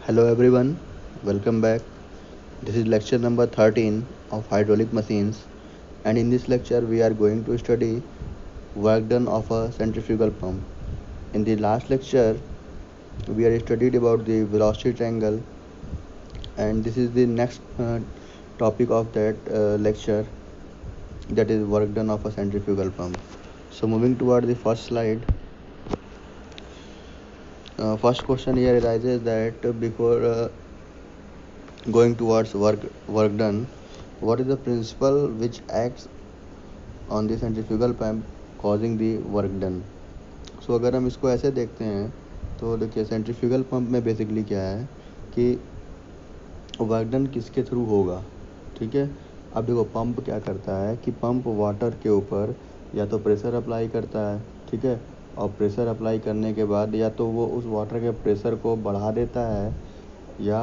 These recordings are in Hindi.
Hello everyone, welcome back. This is lecture number 13 of hydraulic machines, and in this lecture we are going to study work done of a centrifugal pump. In the last lecture we had studied about the velocity triangle, and this is the next topic of that lecture, that is work done of a centrifugal pump. So moving toward the first slide, first question here arises that before going towards work done, what is the principle which acts on the centrifugal pump causing the work done? सो अगर हम इसको ऐसे देखते हैं तो देखिए सेंट्रीफ्यूगल पंप में बेसिकली क्या है कि वर्क डन किसके थ्रू होगा। ठीक है, अब देखो पंप क्या करता है कि पंप वाटर के ऊपर या तो प्रेशर अप्लाई करता है, ठीक है, और प्रेशर अप्लाई करने के बाद या तो वो उस वाटर के प्रेशर को बढ़ा देता है या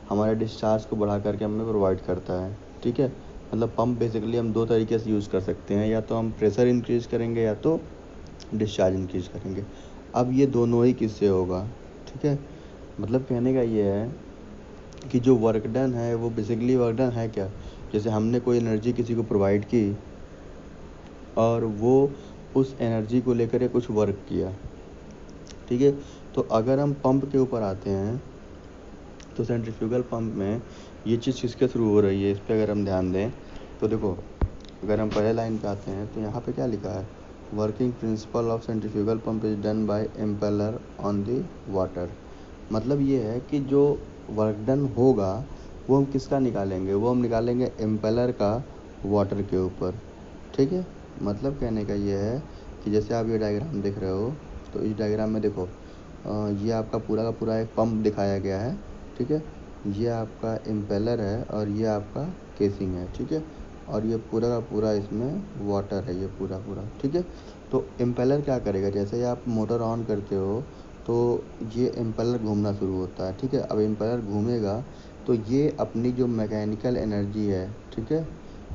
हमारे डिस्चार्ज को बढ़ा करके हमें प्रोवाइड करता है। ठीक है, मतलब पंप बेसिकली हम दो तरीके से यूज़ कर सकते हैं, या तो हम प्रेशर इंक्रीज़ करेंगे या तो डिस्चार्ज इंक्रीज़ करेंगे। अब ये दोनों ही किससे होगा? ठीक है, मतलब कहने का ये है कि जो वर्क डन है वो बेसिकली वर्क डन है क्या? जैसे हमने कोई एनर्जी किसी को प्रोवाइड की और वो उस एनर्जी को लेकर कुछ वर्क किया। ठीक है, तो अगर हम पंप के ऊपर आते हैं तो सेंट्रीफ्यूगल पंप में ये चीज़ किसके थ्रू हो रही है, इस पर अगर हम ध्यान दें तो देखो, अगर हम पहले लाइन पे आते हैं तो यहाँ पे क्या लिखा है, working principle of centrifugal pump is done by impeller on the water. मतलब ये है कि जो वर्क डन होगा वो हम किसका निकालेंगे, वो हम निकालेंगे इम्पेलर का वाटर के ऊपर। ठीक है, मतलब कहने का ये है कि जैसे आप ये डायग्राम देख रहे हो तो इस डायग्राम में देखो, ये आपका पूरा का पूरा एक पंप दिखाया गया है। ठीक है, ये आपका इम्पेलर है और ये आपका केसिंग है। ठीक है, और ये पूरा का पूरा इसमें वाटर है, ये पूरा पूरा। ठीक है, तो इम्पेलर क्या करेगा, जैसे ही आप मोटर ऑन करते हो तो ये इम्पेलर घूमना शुरू होता है। ठीक है, अब इम्पेलर घूमेगा तो ये अपनी जो मैकेनिकल एनर्जी है, ठीक है,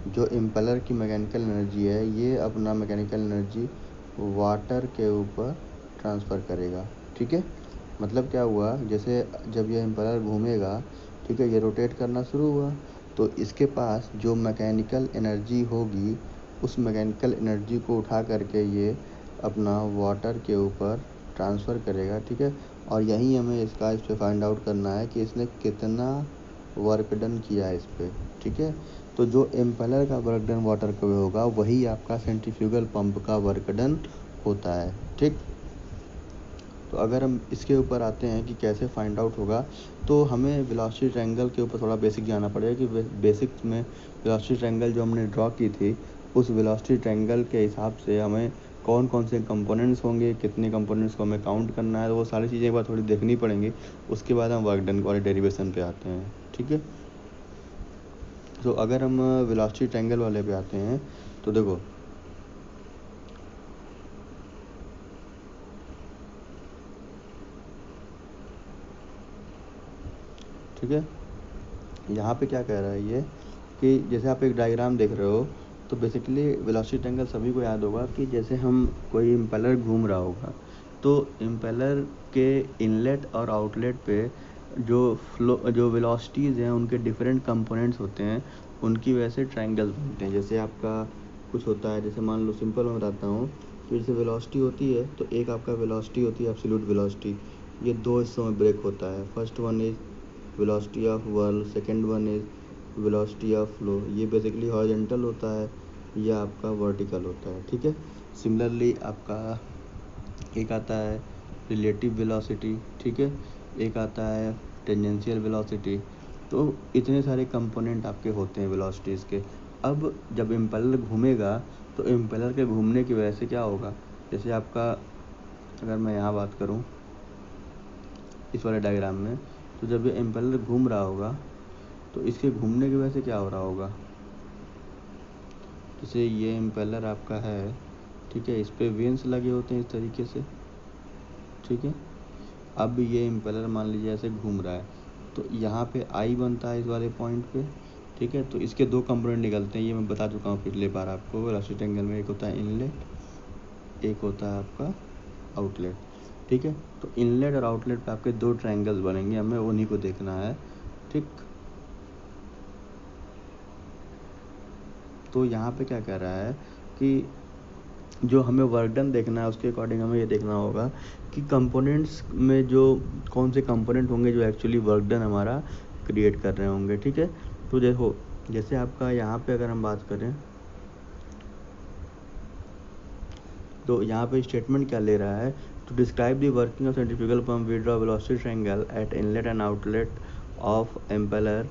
जो इम्पेलर की मैकेनिकल एनर्जी है, ये अपना मैकेनिकल एनर्जी वाटर के ऊपर ट्रांसफ़र करेगा। ठीक है, मतलब क्या हुआ, जैसे जब ये इम्पेलर घूमेगा, ठीक है, ये रोटेट करना शुरू हुआ तो इसके पास जो मैकेनिकल एनर्जी होगी उस मैकेनिकल एनर्जी को उठा करके ये अपना वाटर के ऊपर ट्रांसफ़र करेगा। ठीक है, और यही हमें इस पर फाइंड आउट करना है कि इसने कितना वर्क डन किया है इस पर। ठीक है, तो जो इम्पेलर का वर्क डन वाटर पे होगा वही आपका सेंट्रीफ्यूगल पंप का वर्क डन होता है। ठीक, तो अगर हम इसके ऊपर आते हैं कि कैसे फाइंड आउट होगा, तो हमें वेलोसिटी ट्रायंगल के ऊपर थोड़ा बेसिक जाना पड़ेगा कि बेसिक्स में वेलोसिटी ट्रायंगल जो हमने ड्रॉ की थी उस वेलोसिटी ट्रायंगल के हिसाब से हमें कौन कौन से कंपोनेंट्स होंगे, कितने कंपोनेंट्स को हमें काउंट करना है, तो वो सारी चीज़ें एक बार थोड़ी देखनी पड़ेंगी। उसके बाद हम वर्क डन वाले डेरिवेशन पे आते हैं। ठीक है, तो अगर हम वेलोसिटी ट्रायंगल वाले पे आते हैं तो देखो, ठीक है, यहाँ पे क्या कह रहा है ये कि जैसे आप एक डायग्राम देख रहे हो तो बेसिकली वेलोसिटी ट्रायंगल सभी को याद होगा कि जैसे हम कोई इम्पेलर घूम रहा होगा तो इम्पेलर के इनलेट और आउटलेट पे जो वेलोसिटीज़ हैं उनके डिफरेंट कंपोनेंट्स होते हैं, उनकी वजह से ट्रायंगल्स बनते हैं। जैसे आपका कुछ होता है, जैसे मान लो सिंपल मैं बताता हूँ कि जैसे वेलोसिटी होती है तो एक आपका वेलोसिटी होती है एब्सोल्यूट वेलोसिटी, ये दो हिस्सों में ब्रेक होता है। First one is velocity of whirl, second one is velocity of flow. ये बेसिकली हॉरिजॉन्टल होता है, ये आपका वर्टिकल होता है। ठीक है, सिमिलरली आपका एक आता है रिलेटिव वेलोसिटी, ठीक है, एक आता है टेंजेंशियल वेलोसिटी। तो इतने सारे कंपोनेंट आपके होते हैं वेलोसिटीज़ के। अब जब इम्पेलर घूमेगा तो इम्पेलर के घूमने की वजह से क्या होगा, जैसे आपका अगर मैं यहाँ बात करूँ इस वाले डायग्राम में, तो जब ये इम्पेलर घूम रहा होगा तो इसके घूमने की वजह से क्या हो रहा होगा, जैसे ये इम्पेलर आपका है, ठीक है, इस पर वेन्स लगे होते हैं इस तरीके से। ठीक है, अब ये इम्पेलर मान लीजिए ऐसे घूम रहा है तो यहाँ पे आई बनता है इस वाले पॉइंट पे। ठीक है, तो इसके दो कंपोनेंट निकलते हैं, ये मैं बता चुका हूँ पिछले बार आपको वेलोसिटी एंगल में, एक होता है इनलेट, एक होता है आपका आउटलेट। ठीक है। तो इनलेट और आउटलेट पे आपके दो ट्रायंगल्स बनेंगे, हमें उन्हीं को देखना है, ठीक। तो यहाँ पे क्या कह रहा है कि जो हमें वर्क डन देखना है उसके अकॉर्डिंग हमें ये देखना होगा कि कंपोनेंट्स में जो कौन से कंपोनेंट होंगे जो एक्चुअली वर्क डन हमारा क्रिएट कर रहे होंगे, ठीक है। तो देखो जैसे आपका यहाँ पे अगर हम बात करें तो यहाँ पे स्टेटमेंट क्या ले रहा है, to describe the working of centrifugal pump we draw velocity triangle at inlet and outlet of impeller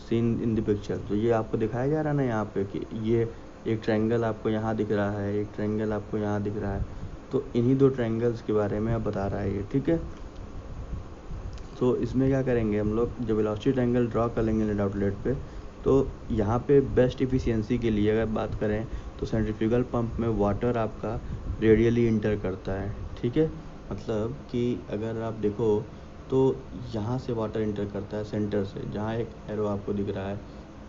seen in the picture. तो ये आपको दिखाया जा रहा है ना यहाँ पे कि ये एक ट्रायंगल आपको यहाँ दिख रहा है, एक ट्रायंगल आपको यहाँ दिख रहा है, तो इन्हीं दो ट्रायंगल्स के बारे में अब बता रहा है ये, ठीक है। तो इसमें क्या करेंगे हम लोग, जब वेलोसिटी ट्रायंगल ड्रॉ कर लेंगे इनलेट आउटलेट पे, तो यहाँ पे बेस्ट इफिशियंसी के लिए अगर बात करें तो सेंट्रीफ्यूगल पंप में वाटर आपका रेडियली इंटर करता है, ठीक है। मतलब कि अगर आप देखो तो यहाँ से वाटर इंटर करता है सेंटर से, जहाँ एक एरो आपको दिख रहा है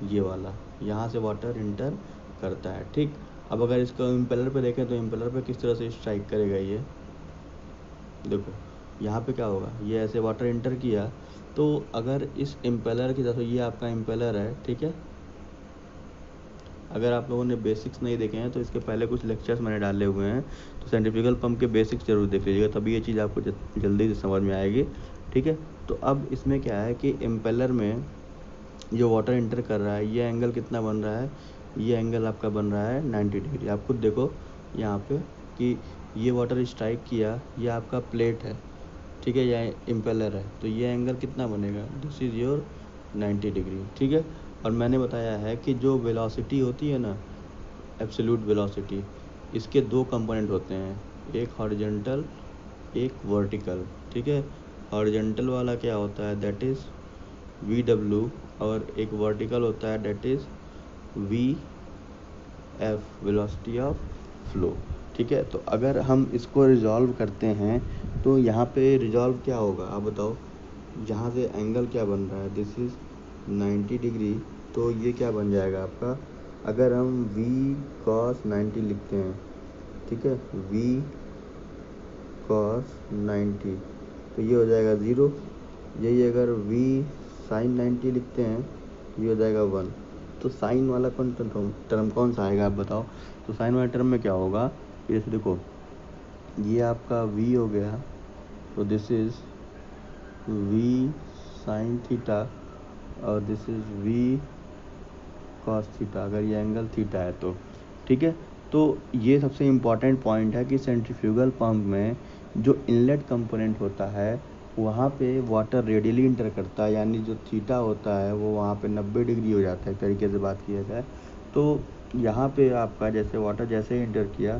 ये वाला, यहाँ से वाटर इंटर करता है, ठीक। अब अगर इसको इम्पेलर पे देखें तो इम्पेलर पे किस तरह से स्ट्राइक करेगा ये देखो, यहाँ पे क्या होगा, ये ऐसे वाटर इंटर किया, तो अगर इस इम्पेलर की तरफ, ये आपका इम्पेलर है, ठीक है। अगर आप लोगों ने बेसिक्स नहीं देखे हैं तो इसके पहले कुछ लेक्चर्स मैंने डाले हुए हैं, तो सेंट्रीफ्यूगल पंप के बेसिक्स जरूर देख लीजिएगा, तभी ये चीज़ आपको जल्दी से समझ में आएगी, ठीक है। तो अब इसमें क्या है कि इम्पेलर में जो वाटर इंटर कर रहा है ये एंगल कितना बन रहा है, ये एंगल आपका बन रहा है 90 डिग्री। आप खुद देखो यहाँ पे कि ये वाटर स्ट्राइक किया, ये आपका प्लेट है, ठीक है, या इम्पेलर है, तो ये एंगल कितना बनेगा, दिस इज़ योर 90 डिग्री, ठीक है। और मैंने बताया है कि जो वेलोसिटी होती है ना, एब्सोल्यूट वेलोसिटी, इसके दो कंपोनेंट होते हैं, एक हॉरिजॉन्टल एक वर्टिकल, ठीक है। हॉरिजॉन्टल वाला क्या होता है, दैट इज़ वी डब्ल्यू, और एक वर्टिकल होता है that is V F, velocity of flow, ठीक है। तो अगर हम इसको रिजॉल्व करते हैं तो यहाँ पे रिजॉल्व क्या होगा आप बताओ, जहाँ से एंगल क्या बन रहा है, दिस इज़ 90 डिग्री, तो ये क्या बन जाएगा आपका, अगर हम v cos 90 लिखते हैं, ठीक है, v cos 90, तो ये हो जाएगा 0। यही अगर v sin 90 लिखते हैं तो ये हो जाएगा 1। तो साइन वाला कौन टर्म कौन सा आएगा आप बताओ। तो साइन वाले टर्म में क्या होगा, जैसे देखो ये आपका v हो गया, तो this is v sin theta और this is v cos theta, अगर ये एंगल थीटा है तो, ठीक है। तो ये सबसे इम्पॉर्टेंट पॉइंट है कि सेंट्रीफ्यूगल पंप में जो इनलेट कंपोनेंट होता है वहाँ पे वाटर रेडियली इंटर करता है, यानी जो थीटा होता है वो वहाँ पे 90 डिग्री हो जाता है, एक तरीके से बात किया जाए तो। यहाँ पे आपका जैसे वाटर जैसे ही इंटर किया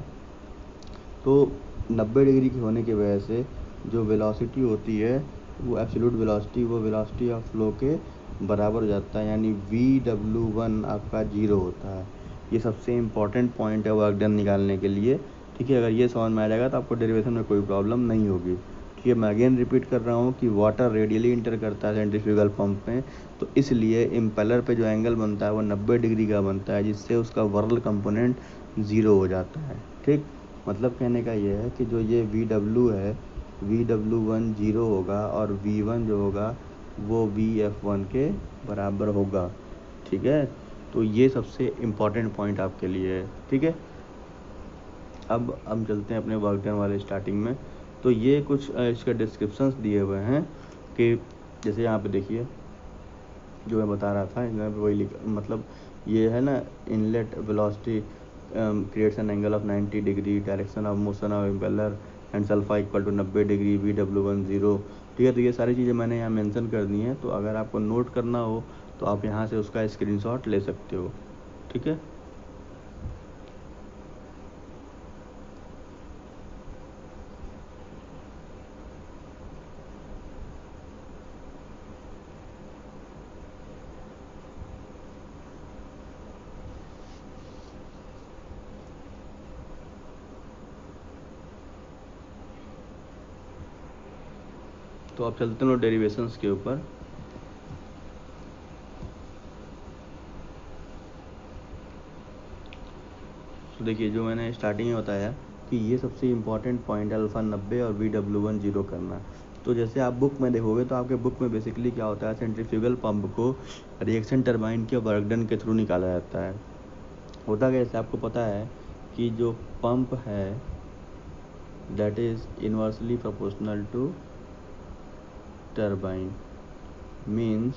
तो 90 डिग्री की होने की वजह से जो वेलोसिटी होती है वो एब्सोल्यूट वेलोसिटी, वो वेलोसिटी ऑफ फ्लो के बराबर हो जाता है, यानी VW1 आपका 0 होता है। ये सबसे इम्पॉर्टेंट पॉइंट है वर्क डन निकालने के लिए, ठीक है। अगर ये समझ में आ जाएगा तो आपको डेरिवेशन में कोई प्रॉब्लम नहीं होगी, ठीक है। मैं अगेन रिपीट कर रहा हूँ कि वाटर रेडियली इंटर करता है सेंट्रीफ्यूगल पंप में, तो इसलिए इम्पेलर पे जो एंगल बनता है वो 90 डिग्री का बनता है, जिससे उसका वर्ल कंपोनेंट 0 हो जाता है, ठीक। मतलब कहने का ये है कि जो ये VW है, VW1 0 होगा और V1 जो होगा वो VF1 के बराबर होगा, ठीक है। तो ये सबसे इम्पॉर्टेंट पॉइंट आपके लिए है, ठीक है। अब हम चलते हैं अपने वर्क डन वाले स्टार्टिंग में। तो ये कुछ इसके डिस्क्रिप्शंस दिए हुए हैं कि जैसे यहाँ पे देखिए जो मैं बता रहा था यहाँ पे वही मतलब ये है ना, inlet velocity creates an angle of 90 degree, direction of motion of impeller and alpha equal to 90 degree, VW1 0, ठीक है। तो ये सारी चीज़ें मैंने यहाँ मेंशन कर दी हैं, तो अगर आपको नोट करना हो तो आप यहाँ से उसका स्क्रीनशॉट ले सकते हो, ठीक है। तो आप चलते हैं डेरिवेशंस के ऊपर। तो देखिए जो मैंने स्टार्टिंग में बताया कि ये सबसे इम्पॉर्टेंट पॉइंट है अल्फ़ा 90 और VW1 0 करना। तो जैसे आप बुक में देखोगे तो आपके बुक में बेसिकली क्या होता है, सेंट्रीफ्यूगल पंप को रिएक्शन टरबाइन के वर्क डन के थ्रू निकाला जाता है। होता कैसे आपको पता है कि जो पंप है that is inversely proportional to turbine. Means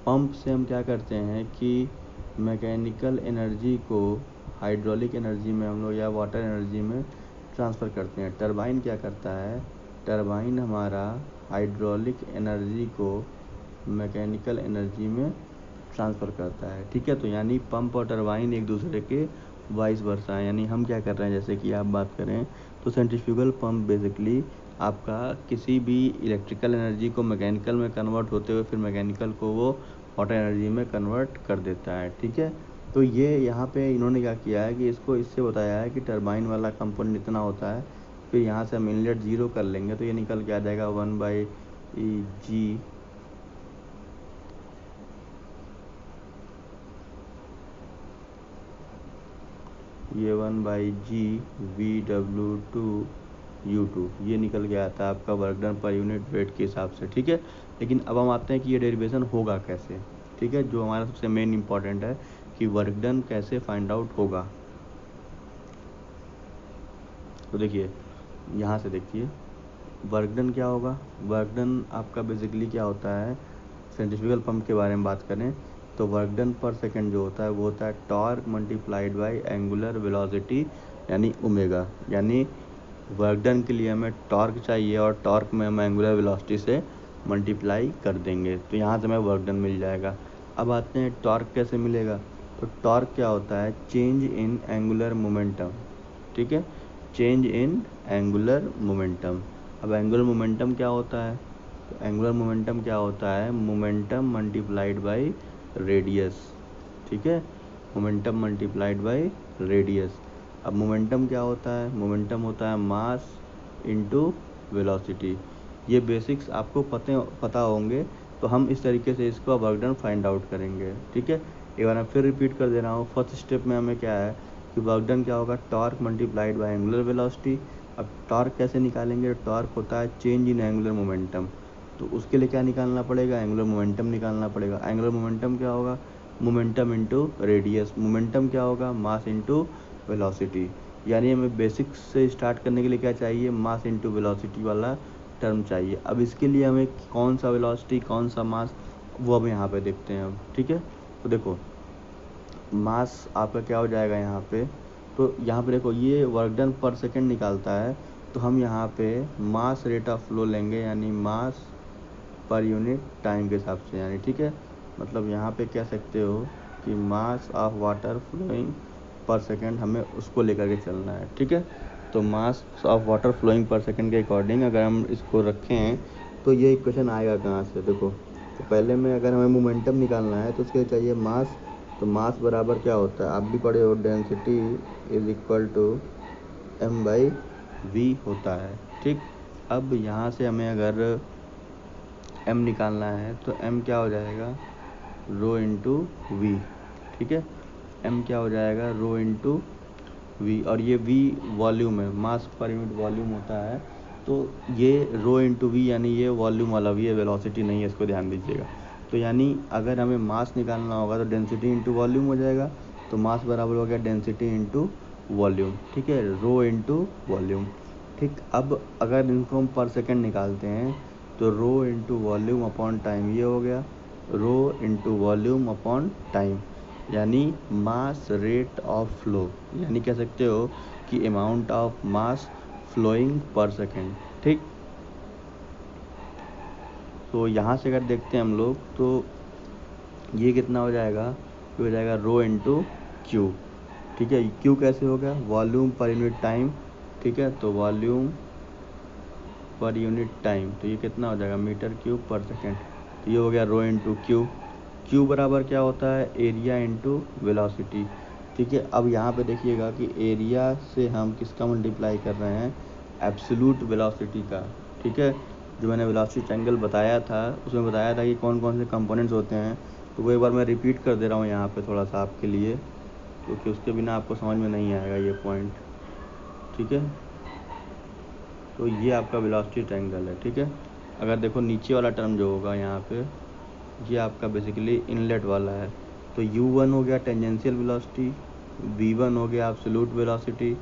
pump से हम क्या करते हैं कि मैकेनिकल एनर्जी को हाइड्रोलिक एनर्जी में हम लोग या वाटर एनर्जी में ट्रांसफ़र करते हैं। टरबाइन क्या करता है, टरबाइन हमारा हाइड्रोलिक एनर्जी को मैकेनिकल एनर्जी में ट्रांसफ़र करता है। ठीक है, तो यानी पंप और टरबाइन एक दूसरे के वाइस वर्सा है। यानी हम क्या कर रहे हैं, जैसे कि आप बात करें तो सेंट्रीफ्यूगल पंप बेसिकली आपका किसी भी इलेक्ट्रिकल एनर्जी को मैकेनिकल में कन्वर्ट होते हुए फिर मैकेनिकल को वो वाटर एनर्जी में कन्वर्ट कर देता है। ठीक है, तो ये यहाँ पे इन्होंने क्या किया है कि इसको इससे बताया है कि टरबाइन वाला कंपोनेंट इतना होता है, फिर यहाँ से हम इनलेट 0 कर लेंगे तो ये निकल के आ जाएगा 1/g ये 1/g VW2U2 ये निकल के आता है आपका work done per unit weight के हिसाब से। ठीक है, लेकिन अब हम आते हैं कि ये डेरिवेशन होगा कैसे। ठीक है, जो हमारा सबसे मेन इंपॉर्टेंट है कि वर्क डन कैसे फाइंड आउट होगा। तो देखिए यहाँ से देखिए वर्क डन क्या होगा। वर्क डन आपका बेसिकली क्या होता है, सेंट्रीफ्यूगल पंप के बारे में बात करें तो वर्क डन पर सेकंड जो होता है वो होता है torque multiplied by angular velocity यानी ओमेगा। यानी वर्क डन के लिए हमें टॉर्क चाहिए और टॉर्क में हम एंगुलर वेलोसिटी से मल्टीप्लाई कर देंगे तो यहाँ से हमें वर्क डन मिल जाएगा। अब आते हैं टॉर्क कैसे मिलेगा। तो टॉर्क क्या होता है, चेंज इन एंगुलर मोमेंटम। ठीक है, चेंज इन एंगुलर मोमेंटम। अब एंगुलर मोमेंटम क्या होता है, तो एंगुलर मोमेंटम क्या होता है, मोमेंटम मल्टीप्लाइड बाय रेडियस। ठीक है, मोमेंटम मल्टीप्लाइड बाय रेडियस। अब मोमेंटम क्या होता है, मोमेंटम होता है मास इनटू वेलोसिटी। ये बेसिक्स आपको पता होंगे तो हम इस तरीके से इसका वर्क डन फाइंड आउट करेंगे। ठीक है, एक बार मैं फिर रिपीट कर दे रहा हूँ। फर्स्ट स्टेप में हमें क्या है कि वर्क डन क्या होगा, torque multiplied by angular velocity. अब टॉर्क कैसे निकालेंगे, टॉर्क होता है चेंज इन एंगुलर मोमेंटम। तो उसके लिए क्या निकालना पड़ेगा, एंगुलर मोमेंटम निकालना पड़ेगा। एंगुलर मोमेंटम क्या होगा, मोमेंटम इनटू रेडियस। मोमेंटम क्या होगा, मास इनटू वेलोसिटी। यानी हमें बेसिक्स से स्टार्ट करने के लिए क्या चाहिए, मास इनटू वेलोसिटी वाला टर्म चाहिए। अब इसके लिए हमें कौन सा वेलोसिटी कौन सा मास वो अब यहाँ पे देखते हैं अब। ठीक है, तो देखो मास आपका क्या हो जाएगा यहाँ पे, तो यहाँ पे देखो ये वर्क डन पर सेकेंड निकालता है तो हम यहाँ पे मास रेट ऑफ फ्लो लेंगे यानी मास पर यूनिट टाइम के हिसाब से। यानी ठीक है, मतलब यहाँ पे कह सकते हो कि mass of water flowing per second हमें उसको लेकर के चलना है। ठीक है, तो mass of water flowing per second के अकॉर्डिंग अगर हम इसको रखें तो ये इक्वेशन आएगा कहाँ से, देखो तो पहले में अगर हमें मोमेंटम निकालना है तो उसके लिए चाहिए मास। तो मास बराबर क्या होता है, आप भी पढ़े हो, density is equal to m/v होता है। ठीक, अब यहाँ से हमें अगर m निकालना है तो m क्या हो जाएगा, रो इंटू वी। ठीक है, m क्या हो जाएगा, रो इंटू वी। और ये v वॉल्यूम है, मास पर यूनिट वॉल्यूम होता है। तो ये रो इंटू वी यानी ये वॉल्यूम वाला वी है, वेलोसिटी नहीं है, इसको ध्यान दीजिएगा। तो यानी अगर हमें मास निकालना होगा तो डेंसिटी इंटू वॉल्यूम हो जाएगा। तो मास बराबर हो गया डेंसिटी इंटू वॉल्यूम। ठीक है, रो इंटू वॉल्यूम। ठीक, अब अगर इनको हम पर सेकेंड निकालते हैं तो rho into volume upon time ये हो गया, rho into volume upon time यानी मास रेट ऑफ फ्लो। यानी कह सकते हो कि amount of mass flowing per second. ठीक, तो यहाँ से अगर देखते हैं हम लोग तो ये कितना हो जाएगा, ये हो जाएगा रो इंटू क्यू। ठीक है, क्यू कैसे हो गया, वॉल्यूम पर यूनिट टाइम। ठीक है, तो वॉल्यूम पर यूनिट टाइम तो ये कितना हो जाएगा, मीटर क्यूब पर सेकेंड। तो ये हो गया रो इंटू क्यू। क्यू बराबर क्या होता है, एरिया इंटू वेलोसिटी। ठीक है, अब यहाँ पे देखिएगा कि एरिया से हम किसका मल्टीप्लाई कर रहे हैं, एब्सोल्यूट वेलोसिटी का। ठीक है, जो मैंने वेलोसिटी ट्रायंगल बताया था उसमें बताया था कि कौन कौन से कंपोनेंट्स होते हैं, तो वो एक बार मैं रिपीट कर दे रहा हूँ यहाँ पे थोड़ा सा आपके लिए, क्योंकि उसके बिना आपको समझ में नहीं आएगा ये पॉइंट। ठीक है। तो ये आपका वेलोसिटी ट्रायंगल है, ठीक है। अगर देखो नीचे वाला टर्म जो होगा यहाँ पे, ये आपका बेसिकली इनलेट वाला है। तो u1 हो गया टेंजेंशियल वेलोसिटी, v1 हो गया एब्सोल्यूट वेलोसिटी,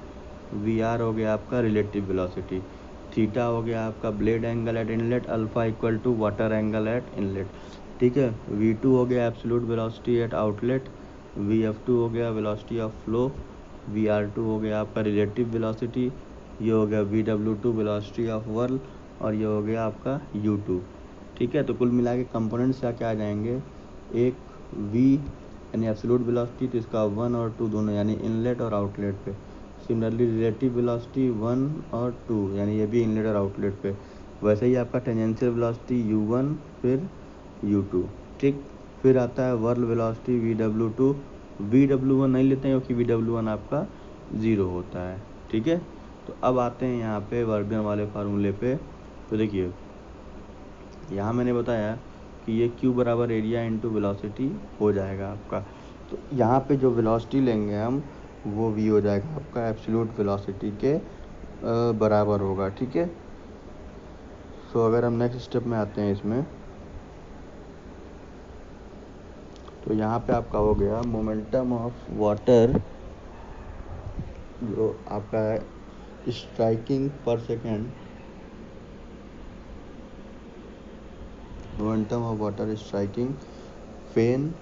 vr हो गया आपका रिलेटिव वेलोसिटी, थीटा हो गया आपका blade angle at inlet, alpha equal to water angle at inlet, ठीक है। v2 हो गया absolute velocity at outlet, vf2 हो गया वेलोसिटी ऑफ फ्लो, vr2 हो गया आपका रिलेटिव वेलोसिटी, ये हो गया vw2 वेलोसिटी ऑफ वर्ल, और ये हो गया आपका u2, ठीक है। तो कुल मिला के कंपोनेंट्स क्या क्या आ जाएंगे, एक v यानी एब्सोल्यूट वेलोसिटी, तो इसका 1 और 2 दोनों यानी इनलेट और आउटलेट पे। सिमिलरली रिलेटिव वेलोसिटी 1 और 2 यानी ये भी इनलेट और आउटलेट पे। वैसे ही आपका टेंजेंशियल वेलोसिटी u1 फिर u2, ठीक। फिर आता है वर्ल वेलोसिटी vw2, vw1 नहीं लेते हैं क्योंकि vw1 आपका 0 होता है, ठीक है। तो अब आते हैं यहाँ पे वर्क डन वाले फार्मूले पे। तो देखिए यहाँ मैंने बताया कि ये q बराबर एरिया इंटू वेलोसिटी हो जाएगा आपका। तो यहाँ पे जो वेलोसिटी लेंगे हम वो v हो जाएगा आपका एब्सोल्यूट वेलोसिटी के बराबर होगा, ठीक है। सो अगर हम नेक्स्ट स्टेप में आते हैं इसमें, तो यहाँ पे आपका हो गया मोमेंटम ऑफ वाटर, जो आपका है स्ट्राइकिंग पर second, momentum of water striking fan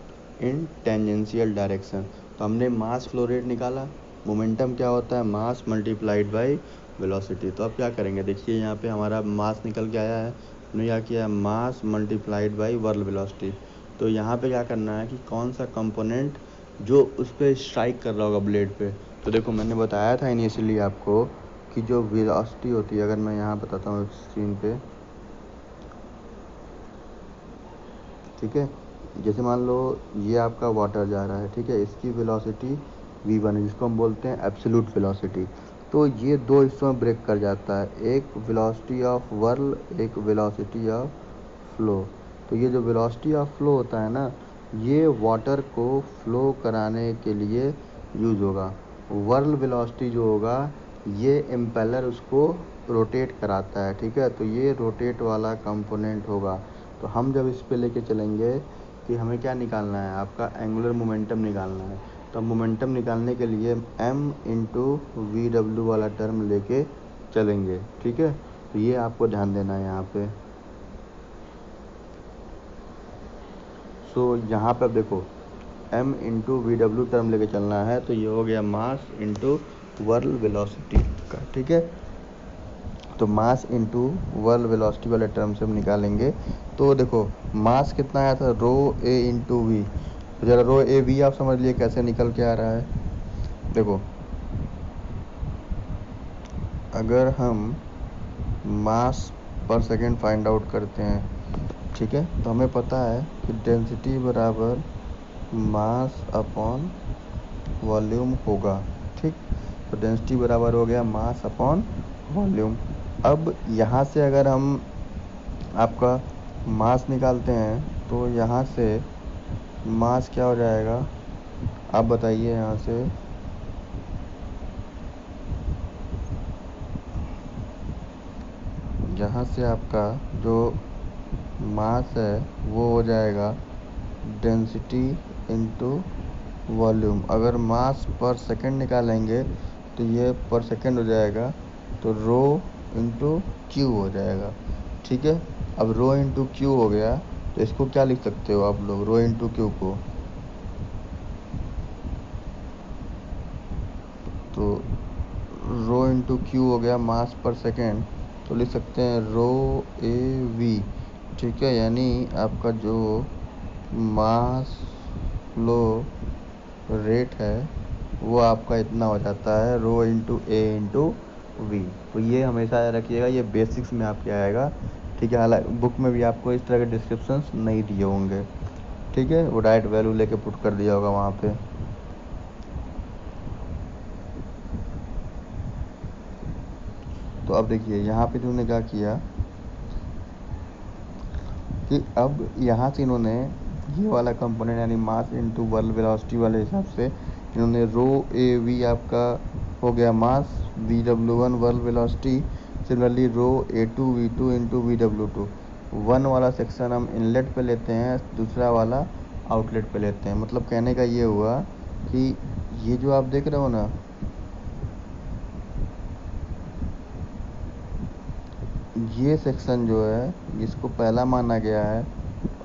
in tangential direction. तो हमने मास फ्लो रेट निकाला, मोमेंटम क्या होता है, मास मल्टीप्लाइड बाय वेलोसिटी। तो अब क्या करेंगे, देखिए यहाँ पे हमारा मास निकल के आया है, हमने क्या किया, mass multiplied by whirl velocity. तो यहाँ पे क्या करना है कि कौन सा कंपोनेंट जो उस पर स्ट्राइक कर रहा होगा ब्लेड पे। तो देखो मैंने बताया था इनिशियली आपको कि जो वेलोसिटी होती है, अगर मैं यहाँ बताता हूँ स्क्रीन पे, ठीक है। जैसे मान लो ये आपका वाटर जा रहा है, ठीक है, इसकी वेलोसिटी v1 है, जिसको हम बोलते हैं एब्सोल्यूट वेलोसिटी। तो ये दो हिस्सों में ब्रेक कर जाता है, एक वेलोसिटी ऑफ वर्ल, एक वेलोसिटी ऑफ फ्लो। तो ये जो वेलोसिटी ऑफ फ्लो होता है ना, ये वाटर को फ्लो कराने के लिए यूज़ होगा। वर्ल वेलोसिटी जो होगा, ये इम्पेलर उसको रोटेट कराता है, ठीक है। तो ये रोटेट वाला कंपोनेंट होगा। तो हम जब इस पे लेके चलेंगे कि हमें क्या निकालना है, आपका एंगुलर मोमेंटम निकालना है। तो मोमेंटम निकालने के लिए m इंटू वी डब्ल्यू वाला टर्म लेके चलेंगे, ठीक है। तो ये आपको ध्यान देना है यहाँ पे। सो यहाँ पर देखो m into V W term लेके चलना है, तो ये हो गया मास इंटू वर्ल वेलोसिटी का, ठीक है। तो मास इंटू वर्ल वेलोसिटी वाले टर्म से हम निकालेंगे। तो देखो मास कितना आया था, रो ए इंटू वी। तो ज़रा रो ए वी आप समझ लिए कैसे निकल के आ रहा है। देखो अगर हम मास पर सेकेंड फाइंड आउट करते हैं, ठीक है, तो हमें पता है कि डेंसिटी बराबर मास अपॉन वॉल्यूम होगा, ठीक। तो डेंसिटी बराबर हो गया मास अपॉन वॉल्यूम। अब यहाँ से अगर हम आपका मास निकालते हैं, तो यहाँ से मास क्या हो जाएगा, आप बताइए। यहाँ से आपका जो मास है वो हो जाएगा डेंसिटी इंटू वॉल्यूम। अगर मास पर सेकंड निकालेंगे तो ये पर सेकंड हो जाएगा, तो रो इंटू क्यू हो जाएगा, ठीक है। अब रो इंटू क्यू हो गया, तो इसको क्या लिख सकते हो आप लोग, रो इंटू क्यू को, तो रो इंटू क्यू हो गया मास पर सेकेंड, तो लिख सकते हैं रो ए वी, ठीक है। यानी आपका जो मास फ्लो रेट है वो आपका इतना हो जाता है, रो इंटू ए इंटू वी। तो ये हमेशा याद रखिएगा, ये बेसिक्स में आपके आएगा, ठीक है। हालांकि बुक में भी आपको इस तरह के डिस्क्रिप्शंस नहीं दिए होंगे, ठीक है, वो डायरेक्ट वैल्यू लेके पुट कर दिया होगा वहाँ पे। तो अब देखिए यहाँ पे इन्होंने क्या किया कि अब यहाँ से इन्होंने ये वाला कंपोनेंट यानी मास इनटू वर्ल वेलोसिटी वाले हिसाब से इन्होंने रो ए वी आपका हो गया मास, VW1 वर्ल वेलोसिटी, सिमिलरली रो A2 V2 into VW2। One वाला सेक्शन हम इनलेट पे लेते हैं, दूसरा वाला आउटलेट पे लेते हैं। मतलब कहने का ये हुआ कि ये जो आप देख रहे हो ना, ये सेक्शन जो है इसको पहला माना गया है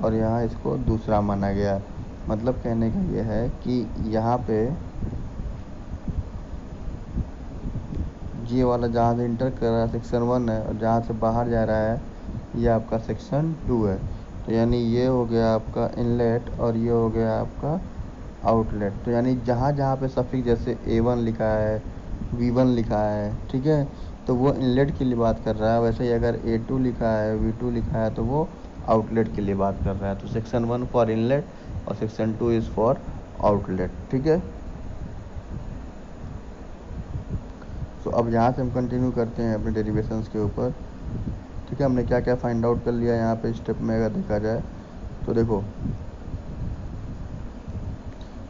और यहाँ इसको दूसरा माना गया है। मतलब कहने का ये है कि यहाँ पे ये वाला जहाँ से इंटर कर रहा है सेक्शन 1 है, और जहाँ से बाहर जा रहा है ये आपका सेक्शन 2 है। तो यानी ये हो गया आपका इनलेट और ये हो गया आपका आउटलेट। तो यानी जहाँ जहाँ पे सफिक्स जैसे A1 लिखा है, V1 लिखा है, ठीक है, तो वो इनलेट के लिए बात कर रहा है। वैसे ही अगर A2 लिखा है, V2 लिखा है, तो वो आउटलेट के लिए बात कर रहा है। तो सेक्शन 1 फॉर इनलेट और सेक्शन 2 इज़ फॉर आउटलेट, ठीक है। तो अब यहाँ से हम कंटिन्यू करते हैं अपने डेरिवेशंस के ऊपर, ठीक है। हमने क्या क्या फाइंड आउट कर लिया यहाँ पे स्टेप में अगर देखा जाए तो देखो,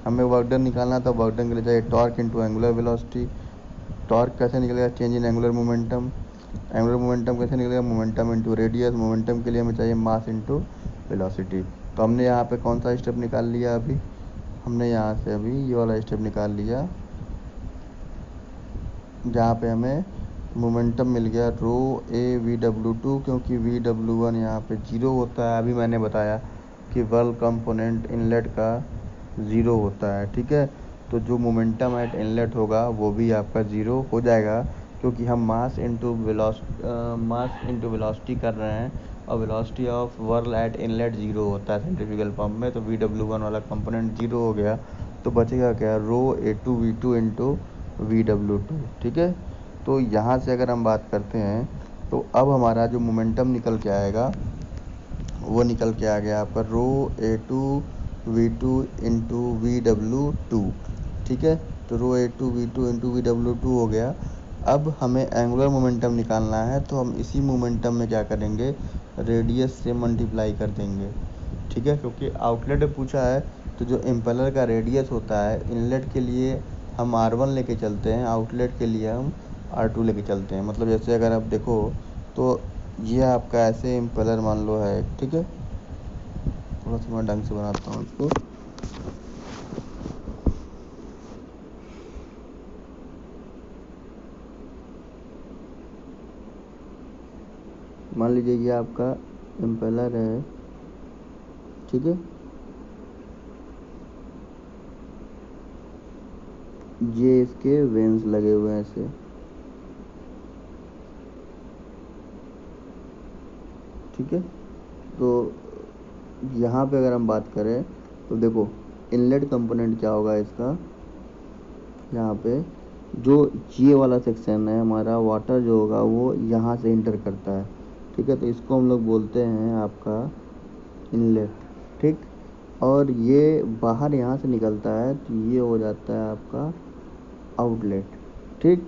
हमें वर्क डन निकालना था। वर्क डन के लिए चाहिए torque into angular velocity. Torque कैसे निकलेगा? Change in angular momentum. Angular momentum कैसे निकलेगा? Momentum into radius. मोमेंटम के लिए हमें चाहिए मास इनटू वेलोसिटी। तो हमने यहाँ पे कौन सा स्टेप निकाल लिया? अभी हमने यहाँ से अभी ये वाला स्टेप निकाल लिया, जहाँ पे हमें मोमेंटम मिल गया रो A VW2, क्योंकि VW1 यहाँ पे 0 होता है। अभी मैंने बताया कि वर्ल कंपोनेंट इनलेट का 0 होता है, ठीक है। तो जो मोमेंटम एट इनलेट होगा वो भी आपका 0 हो जाएगा, क्योंकि हम मास इनटू वेलोसिटी कर रहे हैं, और velocity of whirl at inlet 0 होता है सेंट्रीफ्यूगल पंप में। तो VW1 वाला कंपोनेंट 0 हो गया, तो बचेगा क्या? रो A2 V2 इंटू VW2, ठीक है। तो यहाँ से अगर हम बात करते हैं तो अब हमारा जो मोमेंटम निकल के आएगा वो निकल के आ गया आपका रो A2 V2 इंटू VW2, ठीक है। तो रो A2 V2 इंटू VW2 हो गया। अब हमें एंगुलर मोमेंटम निकालना है, तो हम इसी मोमेंटम में क्या करेंगे? रेडियस से मल्टीप्लाई कर देंगे, ठीक है। क्योंकि आउटलेट में पूछा है, तो जो इम्पेलर का रेडियस होता है इनलेट के लिए हम R1 लेके चलते हैं, आउटलेट के लिए हम R2 लेके चलते हैं। मतलब जैसे अगर आप देखो तो ये आपका ऐसे इम्पेलर मान लो है, ठीक है। थोड़ा सा मैं ढंग से बनाता हूँ इसको। मान लीजिए ये आपका इम्पेलर है, ठीक है। ये इसके वेन्स लगे हुए हैं ऐसे, ठीक है। तो यहाँ पे अगर हम बात करें तो देखो इनलेट कंपोनेंट क्या होगा इसका, यहाँ पे जो ये वाला सेक्शन है हमारा, वाटर जो होगा वो यहाँ से इंटर करता है, ठीक है। तो इसको हम लोग बोलते हैं आपका इनलेट, ठीक। और ये बाहर यहाँ से निकलता है, तो ये हो जाता है आपका आउटलेट, ठीक।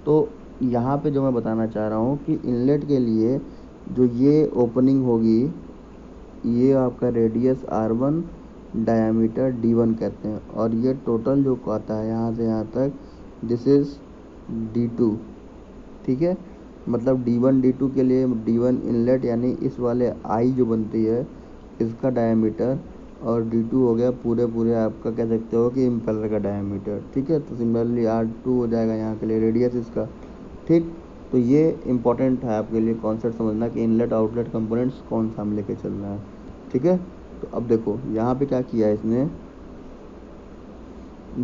तो यहाँ पे जो मैं बताना चाह रहा हूँ कि इनलेट के लिए जो ये ओपनिंग होगी, ये आपका रेडियस R1, डायामीटर D1 कहते हैं, और ये टोटल जो आता है यहाँ से यहाँ तक, दिस इज़ D2, ठीक है। मतलब D1 D2 के लिए D1 इनलेट यानी इस वाले आई जो बनती है इसका डायामीटर, और D2 हो गया पूरे पूरे आपका कह सकते हो कि इम्पेलर का डायामीटर, ठीक है। तो सिमिलरली R2 हो जाएगा यहाँ के लिए रेडियस इसका, ठीक। तो ये इम्पोर्टेंट है आपके लिए कॉन्सेप्ट समझना कि इनलेट आउटलेट कंपोनेंट्स कौन सा हम लेके चल रहा है, ठीक है। तो अब देखो यहाँ पे क्या किया इसने,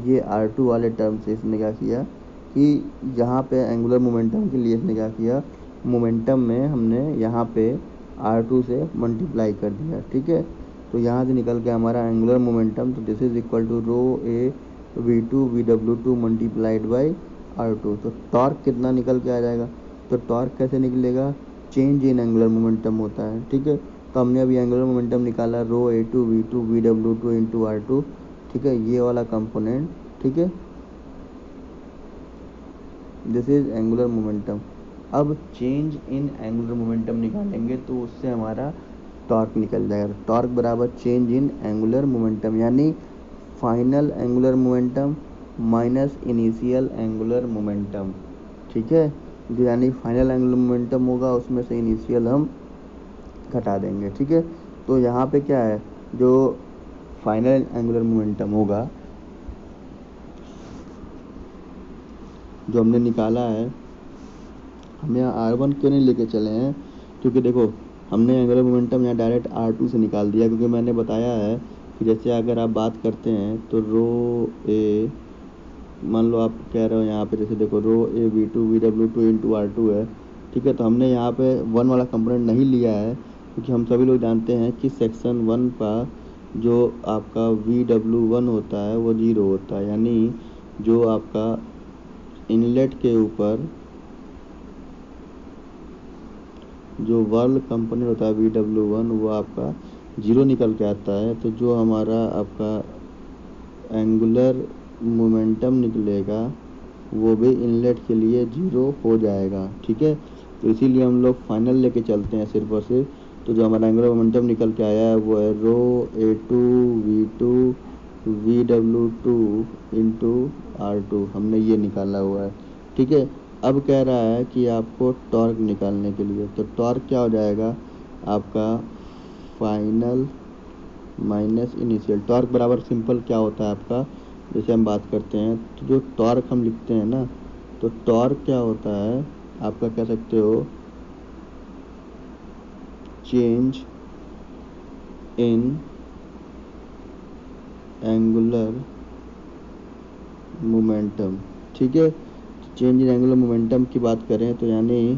ये R2 वाले टर्म से इसने क्या किया कि यहाँ पे एंगुलर मोमेंटम के लिए इसने क्या किया, मोमेंटम में हमने यहाँ पे R2 से मल्टीप्लाई कर दिया, ठीक है। तो यहाँ से निकल के हमारा एंगुलर मोमेंटम, तो this is equal to rho A V2 VW2 multiplied by R2। तो टॉर्क कितना निकल के आ जाएगा? तो टॉर्क कैसे निकलेगा? चेंज इन एंगुलर मोमेंटम होता है, ठीक है। तो हमने अभी एंगुलर मोमेंटम निकाला रो A2 V2 VW2 into R2, ठीक है, ये वाला कंपोनेंट, ठीक है। This is angular momentum. अब चेंज इन एंगुलर मोमेंटम निकालेंगे तो उससे हमारा टॉर्क निकल जाएगा। टॉर्क बराबर चेंज इन एंगुलर मोमेंटम, यानी final angular momentum minus initial angular momentum, ठीक है। जो यानी फाइनल एंगुलर मोमेंटम होगा उसमें से इनिशियल हम घटा देंगे, ठीक है। तो यहाँ पे क्या है, जो फाइनल एंगुलर मोमेंटम होगा जो हमने निकाला है, हम यहाँ R1 क्यों नहीं लेके चले हैं, क्योंकि देखो हमने एंगुलर मोमेंटम यहाँ डायरेक्ट R2 से निकाल दिया, क्योंकि मैंने बताया है कि जैसे अगर आप बात करते हैं तो रो ए, मान लो आप कह रहे हो यहाँ पे जैसे देखो रो ए V2 VW2 इंटू R2 है, ठीक है। तो हमने यहाँ पे 1 वाला कंपोनेंट नहीं लिया है, क्योंकि हम सभी लोग जानते हैं कि सेक्शन 1 का जो आपका VW1 होता है वो 0 होता है, यानी जो आपका इनलेट के ऊपर जो वर्ल कंपोनेंट होता है VW1 वो आपका 0 निकल के आता है। तो जो हमारा आपका एंगुलर मोमेंटम निकलेगा वो भी इनलेट के लिए 0 हो जाएगा, ठीक है। तो इसीलिए हम लोग फाइनल लेके चलते हैं सिर्फ और सिर्फ। तो जो हमारा एंगुलर मोमेंटम निकल के आया है वो है रो A2 V2 VW2 into R2, हमने ये निकाला हुआ है, ठीक है। अब कह रहा है कि आपको टॉर्क निकालने के लिए, तो टॉर्क क्या हो जाएगा आपका फाइनल माइनस इनिशियल। टॉर्क बराबर सिंपल क्या होता है आपका, जैसे हम बात करते हैं तो जो टॉर्क हम लिखते हैं ना, तो टॉर्क क्या होता है आपका, कह सकते हो चेंज इन एंगुलर मोमेंटम, ठीक है। चेंज इन एंगुलर मोमेंटम की बात करें तो यानी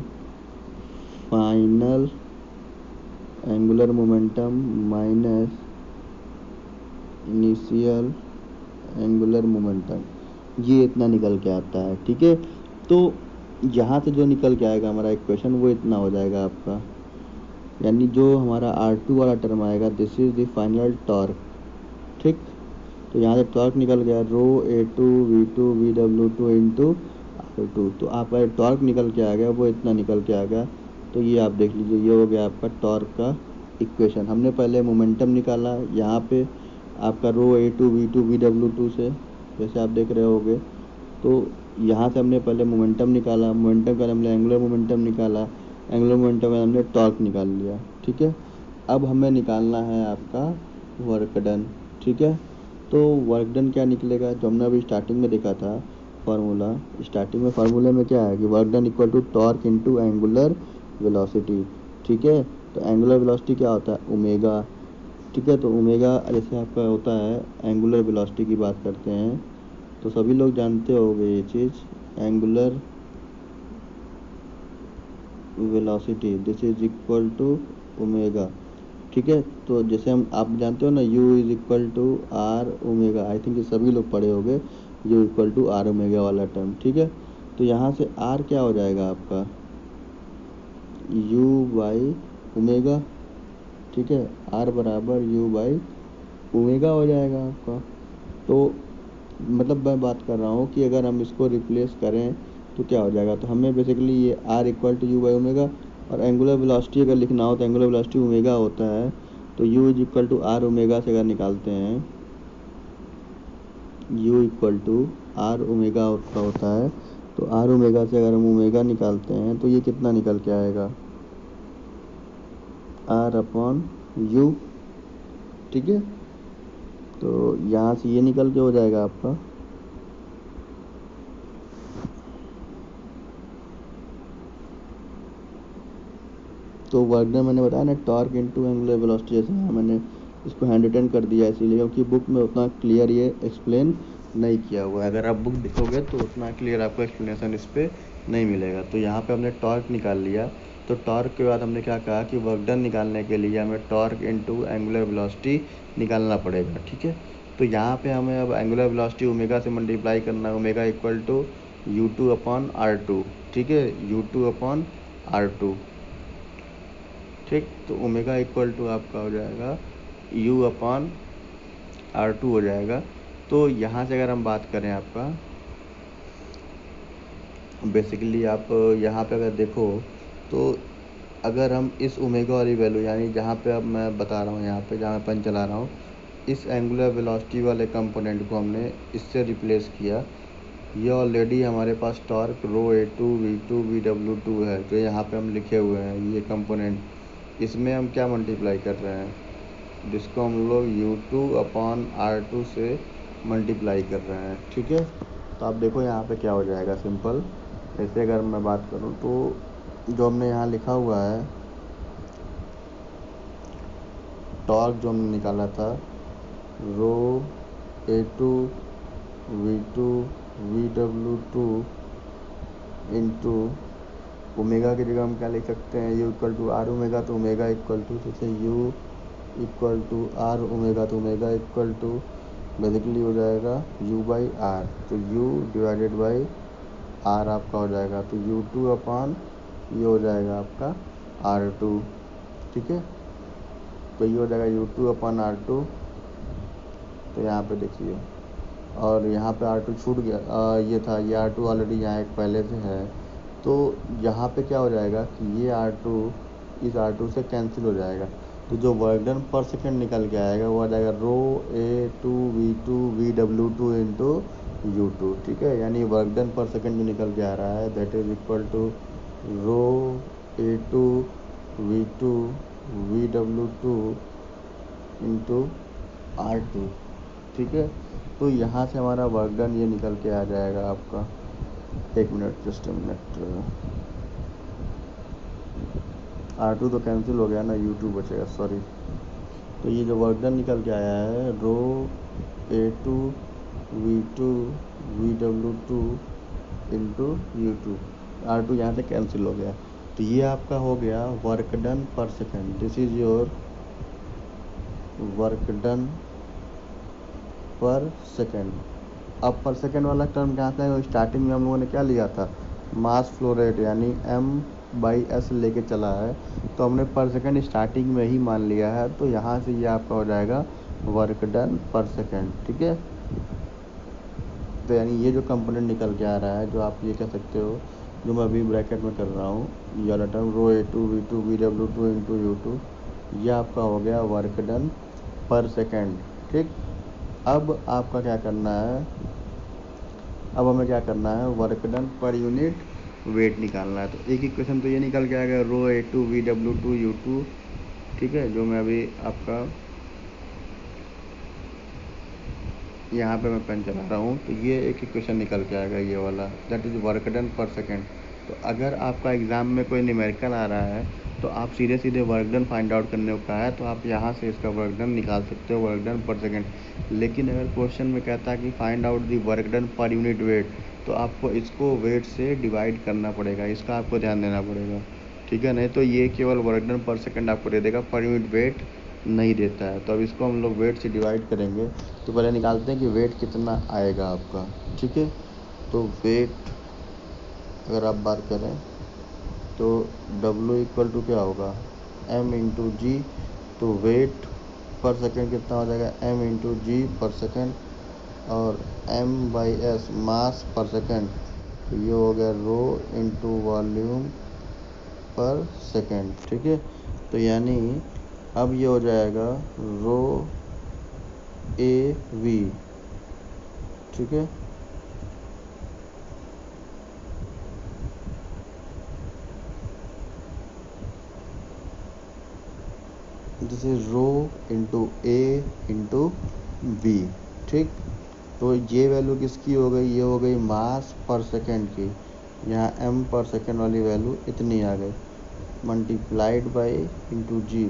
final angular momentum minus initial angular momentum, ये इतना निकल के आता है, ठीक है। तो यहाँ से जो निकल के आएगा हमारा इक्वेशन वो इतना हो जाएगा आपका, यानी जो हमारा R2 वाला टर्म आएगा this is the final torque, ठीक। तो यहाँ से टॉर्क निकल गया रो A2 V2 VW2 into R2, तो आपका टॉर्क निकल के आ गया वो इतना निकल के आ गया। तो ये आप देख लीजिए, ये हो गया आपका टॉर्क का इक्वेशन। हमने पहले मोमेंटम निकाला यहाँ पे आपका रो A2 V2 VW2 से, जैसे आप देख रहे होगे। तो यहाँ से हमने पहले मोमेंटम निकाला, मोमेंटम का हमने एंगुलर मोमेंटम निकाला, एंगुलर मोमेंटम का हमने टॉर्क निकाल लिया, ठीक है। अब हमें निकालना है आपका वर्क डन, ठीक है। तो वर्क डन क्या निकलेगा, जो हमने अभी स्टार्टिंग में देखा था फार्मूला, स्टार्टिंग में फार्मूले में क्या है कि work done equal to torque into angular velocity, ठीक है। तो एंगुलर वेलोसिटी क्या होता है ओमेगा, ठीक है। तो ओमेगा जैसे आपका होता है एंगुलर वेलोसिटी की बात करते हैं तो सभी लोग जानते होंगे ये चीज़, angular velocity this is equal to omega, ठीक है। तो जैसे हम आप जानते हो ना U is equal to R omega, I think ये सभी लोग पढ़े होंगे U equal to R omega वाला टर्म, ठीक है। तो यहाँ से R क्या हो जाएगा आपका U बाई ओमेगा, ठीक है। R बराबर U बाई ओमेगा हो जाएगा आपका। तो मतलब मैं बात कर रहा हूँ कि अगर हम इसको रिप्लेस करें तो क्या हो जाएगा, तो हमें बेसिकली ये R equal to U by omega, और एंगुलर वेलोसिटी अगर लिखना हो तो एंगुलर वेलोसिटी ओमेगा होता है, तो U is equal to R omega से अगर निकालते हैं U equal to R omega होता है, तो आर ओमेगा से अगर हम ओमेगा निकालते हैं तो ये कितना निकल के आएगा R अपॉन U, ठीक है। तो यहाँ से ये निकल के हो जाएगा आपका तो वर्क डन मैंने बताया ना टॉर्क इनटू एंगुलर वेलोसिटी, जैसे यहाँ मैंने इसको हैंड रिटन कर दिया इसीलिए क्योंकि बुक में उतना क्लियर ये एक्सप्लेन नहीं किया हुआ है। अगर आप बुक देखोगे तो उतना क्लियर आपको एक्सप्लेनेशन इस पर नहीं मिलेगा। तो यहाँ पे हमने टॉर्क निकाल लिया, तो टॉर्क के बाद हमने क्या कहा कि वर्क डन निकालने के लिए हमें टॉर्क इनटू एंगुलर वेलोसिटी निकालना पड़ेगा, ठीक है। तो यहाँ पे हमें अब एंगुलर वेलोसिटी ओमेगा से मल्टीप्लाई करना है, omega equal to U2 upon R2, ठीक है, U2 अपॉन R2, ठीक। तो ओमेगा इक्वल टू आपका हो जाएगा U अपॉन R2 हो जाएगा। तो यहाँ से अगर हम बात करें आपका बेसिकली आप यहाँ पे अगर देखो तो अगर हम इस ओमेगा वाली वैल्यू यानी जहाँ पे अब मैं बता रहा हूँ यहाँ पे जहाँ मैं पेन चला रहा हूँ इस एंगुलर वेलोसिटी वाले कंपोनेंट को हमने इससे रिप्लेस किया। ये ऑलरेडी हमारे पास टॉर्क ρ(a2) v2 vw2 है, जो यहाँ पे हम लिखे हुए हैं ये कंपोनेंट। इसमें हम क्या मल्टीप्लाई कर रहे हैं, जिसको हम लोग u2/r2 से मल्टीप्लाई कर रहे हैं। ठीक है, तो आप देखो यहाँ पे क्या हो जाएगा सिंपल। ऐसे अगर मैं बात करूँ तो जो हमने यहाँ लिखा हुआ है टॉर्क जो हमने निकाला था ρ(a2) v2 vw2 into omega की जगह हम क्या लिख सकते हैं, u=r ओमेगा, तो ओमेगा इक्वल टू जैसे u=r ओमेगा, तो ओमेगा इक्वल टू बेसिकली हो जाएगा u/r, तो u डिवाइडेड बाई r आपका हो जाएगा, तो u2 ये हो जाएगा आपका r2। ठीक है, तो ये हो जाएगा u2/r2। तो यहाँ पे देखिए, और यहाँ पे r2 छूट गया, ये था, ये r2 ऑलरेडी यहाँ एक पहले से है। तो यहाँ पे क्या हो जाएगा कि ये r2 इस r2 से कैंसिल हो जाएगा, तो जो वर्क डन पर सेकेंड निकल के आएगा वो आ जाएगा ρ(a2) v2 vw2 into u2। ठीक है, यानी वर्क डन पर सेकेंड जो निकल के आ रहा है that is equal to ρ(a2) v2 vw2 into r2। ठीक है, तो यहाँ से हमारा वर्क डन ये निकल के आ जाएगा आपका, एक मिनट, जस्ट मिनट, r2 तो कैंसिल हो गया ना, u2 बचेगा, सॉरी। तो ये जो वर्क डन निकल के आया है ρ(a2) v2 vw2 into u2, r2 यहाँ से कैंसिल हो गया, तो ये आपका हो गया वर्क डन पर second. This is your work done पर सेकेंड। अब पर सेकेंड वाला टर्म कहाँ से है, स्टार्टिंग में हम लोगों ने क्या लिया था, मास फ्लो रेट यानी m/s लेके चला है, तो हमने पर सेकेंड स्टार्टिंग में ही मान लिया है, तो यहाँ से ये आपका हो जाएगा वर्क डन पर सेकेंड। ठीक है, तो यानी ये जो कंपोनेंट निकल के आ रहा है, जो आप ये कह सकते हो, जो मैं अभी ब्रैकेट में कर रहा हूँ, ये वाला term ρ(a2) v2 vw2 into u2, ये आपका हो गया वर्क डन पर सेकेंड। ठीक, अब आपका क्या करना है, अब हमें क्या करना है, work done per unit weight निकालना है। तो एक इक्वेशन तो ये निकल के आएगा ρ(a2) vw2 u2। ठीक है, जो मैं अभी आपका यहाँ पे मैं पेन चला रहा हूँ, तो ये एक इक्वेशन निकल के आएगा ये वाला, दैट इज़ वर्क डन पर सेकेंड। तो अगर आपका एग्ज़ाम में कोई न्यूमेरिकल आ रहा है तो आप सीधे सीधे वर्क डन फाइंड आउट करने का है, तो आप यहाँ से इसका वर्क डन निकाल सकते हो, वर्क डन पर सेकेंड। लेकिन अगर क्वेश्चन में कहता है कि find out the work done per unit weight, तो आपको इसको वेट से डिवाइड करना पड़ेगा, इसका आपको ध्यान देना पड़ेगा। ठीक है, नहीं तो ये केवल वर्क डन पर सेकेंड आपको दे देगा, पर यूनिट वेट नहीं देता है। तो अब इसको हम लोग वेट से डिवाइड करेंगे, तो पहले निकालते हैं कि वेट कितना आएगा आपका। ठीक है, तो वेट अगर आप बात करें तो W इक्वल टू क्या होगा, m इंटू जी। तो वेट पर सेकेंड कितना हो जाएगा, m इंटू जी पर सेकेंड, और m/s मास पर सेकेंड, तो ये हो गया रो इंटू वॉल्यूम पर सेकेंड। ठीक है, तो यानी अब ये हो जाएगा ρ(a_v). ठीक है, this is rho into A into V. ठीक, तो ये वैल्यू किसकी हो गई, ये हो गई मास पर सेकेंड की, यहाँ m पर सेकेंड वाली वैल्यू इतनी आ गई, मल्टीप्लाइड बाई इंटू जी,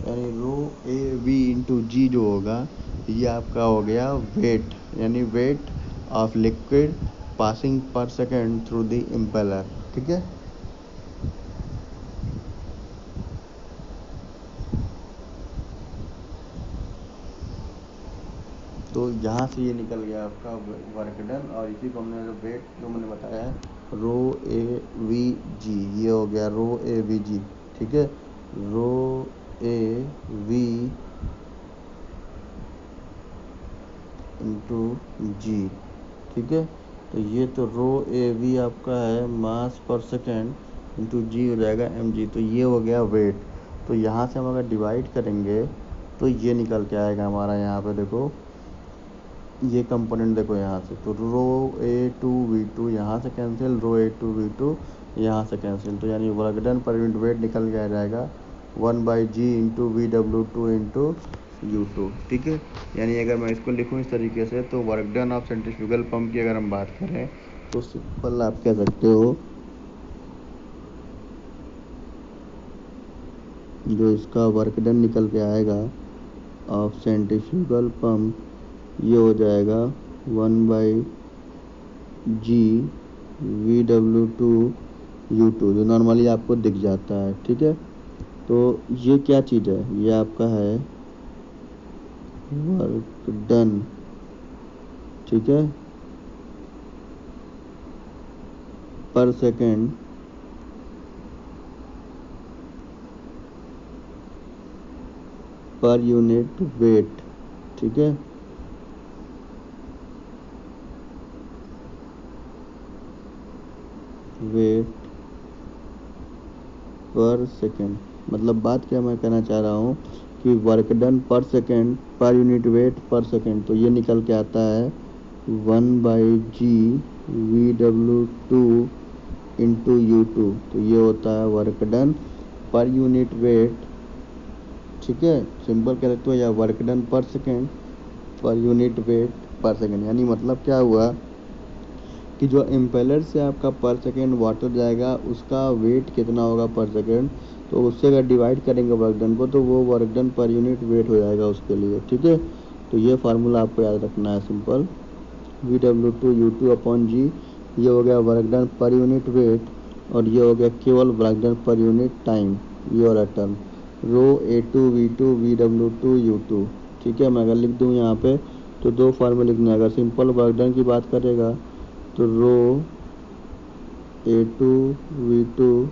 यानी ρ(a_v) इंटू जी जो होगा ये आपका हो गया वेट, यानी वेट ऑफ लिक्विड पासिंग पर सेकेंड थ्रू द इम्पेलर। ठीक है, तो यहाँ से ये निकल गया आपका वर्क डन, और इसी को हमने जो वेट जो मैंने बताया है ρ(a_v_g), ये हो गया ρ(a_v_g). ठीक है, ρ(a_v) इंटू जी। ठीक है, तो ये तो ρ(a_v) आपका है मास पर सेकेंड इंटू जी हो जाएगा mg, तो ये हो गया वेट। तो यहाँ से हम अगर डिवाइड करेंगे तो ये निकल के आएगा हमारा यहाँ पे देखो, ये कंपोनेंट देखो यहाँ से, तो रो A2V2 यहाँ से कैंसिल, रो A2V2 यहाँ से कैंसिल, तो यानी work done per unit weight निकल के आ जाएगा 1/g into VW2 into U2। ठीक है, यानी अगर मैं इसको लिखूँ इस तरीके से, तो work done of centrifugal pump की अगर हम बात करें तो सिंपल आप कह सकते हो, जो इसका वर्क डन निकल के आएगा ऑफ सेंट्रीफ्यूगल पंप, ये हो जाएगा 1/g VW2 U2, जो नॉर्मली आपको दिख जाता है। ठीक है, तो ये क्या चीज़ है, ये आपका है वर्क डन। ठीक है, पर सेकेंड पर यूनिट वेट। ठीक है, वेट पर सेकेंड, मतलब बात क्या मैं कहना चाह रहा हूँ कि वर्क डन पर सेकेंड पर यूनिट वेट पर सेकेंड, तो ये निकल के आता है 1/g VW2 इंटू U2, तो ये होता है work done per unit weight. ठीक है, सिंपल कह सकते हो, या वर्क डन पर सेकेंड पर यूनिट वेट पर सेकेंड। यानी मतलब क्या हुआ कि जो इम्पेलर से आपका पर सेकेंड वाटर जाएगा उसका वेट कितना होगा पर सेकेंड, तो उससे अगर डिवाइड करेंगे वर्क डन को, तो वो work done per unit weight हो जाएगा उसके लिए। ठीक है, तो ये फार्मूला आपको याद रखना है, सिंपल VW2 U2 अपॉन जी, ये हो गया work done per unit weight, और ये हो गया केवल work done per unit time, ये वाला टर्म रो A2V2 VW2 U2। ठीक है, मैं अगर लिख दूँ यहाँ पे तो दो फार्मूले लिखना है। अगर सिंपल वर्क डन की बात करेगा तो रो A2V2